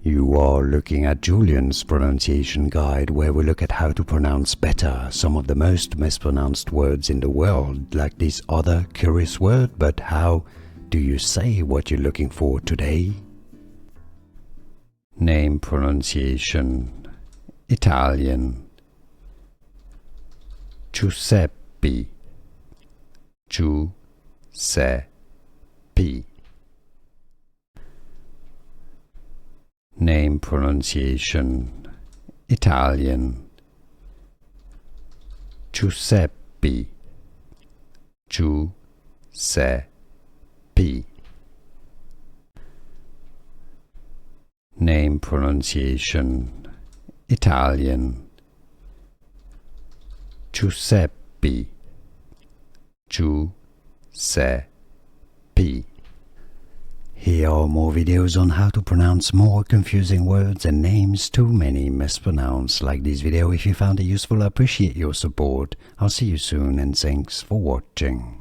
You are looking at Julian's pronunciation guide, where we look at how to pronounce better some of the most mispronounced words in the world, like this other curious word. But how do you say what you're looking for today? Name pronunciation: Italian, Giuseppi, Giuseppi. Name pronunciation: Italian, Giuseppi, Giuseppi. Name pronunciation: Italian, Giuseppi, Giuseppi. Here are more videos on how to pronounce more confusing words and names too many mispronounced. Like this video if you found it useful. I appreciate your support. I'll see you soon and thanks for watching.